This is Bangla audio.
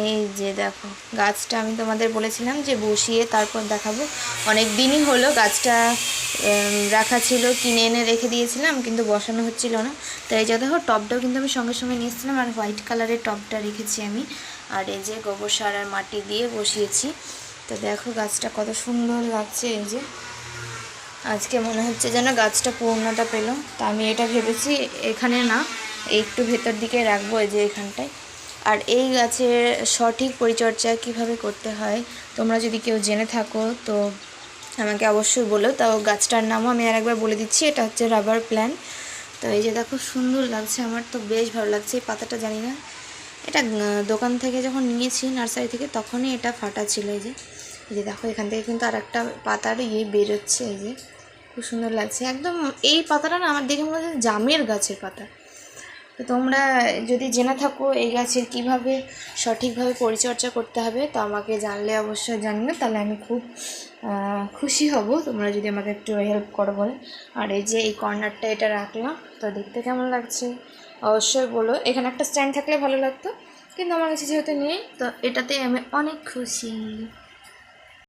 এই যে দেখো গাছটা আমি তোমাদের বলেছিলাম যে বসিয়ে তারপর দেখাবো। অনেক দিনই হলো গাছটা রাখা ছিল, কিনে এনে রেখে দিয়েছিলাম কিন্তু বসানো হচ্ছিল না। তো এই যে দেখো টবটাও কিন্তু আমি সঙ্গে সঙ্গে নিয়ে এসেছিলাম, আর হোয়াইট কালারের টবটা রেখেছি আমি। আর এই যে গোবর সার আর মাটি দিয়ে বসিয়েছি। তো দেখো গাছটা কত সুন্দর লাগছে। এই যে আজকে মনে হচ্ছে যেন গাছটা পূর্ণতা পেল। তা আমি এটা ভেবেছি এখানে না, একটু ভেতর দিকে রাখবো, এই যে এখানটায়। আর এই গাছের সঠিক পরিচর্যা কিভাবে করতে হয় তোমরা যদি কেউ জেনে থাকো তো আমাকে অবশ্যই বলো। তাও গাছটার নামও আমি আর একবার বলে দিচ্ছি, এটা হচ্ছে রাবার প্ল্যান্ট। তো এই যে দেখো সুন্দর লাগছে, আমার তো বেশ ভালো লাগছে। এই পাতাটা জানি না, এটা দোকান থেকে যখন নিয়েছি নার্সারি থেকে তখনই এটা ফাটা ছিল। এই যে দেখো এখান থেকে কিন্তু আর একটা পাতার বেরোচ্ছে। এই যে খুব সুন্দর লাগছে একদম। এই পাতাটা না আমার দেখে মনে হচ্ছে জামের গাছের পাতা। তো তোমরা যদি জেনে থাকো এই গাছের কীভাবে সঠিকভাবে পরিচর্যা করতে হবে তো আমাকে জানলে অবশ্যই জানিও, তাহলে আমি খুব খুশি হব তোমরা যদি আমাকে একটু হেল্প করো বলে। আর এই যে এই কর্নারটা এটা রাখলাম, তো দেখতে কেমন লাগছে অবশ্যই বলো। এখানে একটা স্ট্যান্ড থাকলে ভালো লাগতো, কিন্তু আমার কাছে যেহেতু নেই তো এটাতেই আমি অনেক খুশি।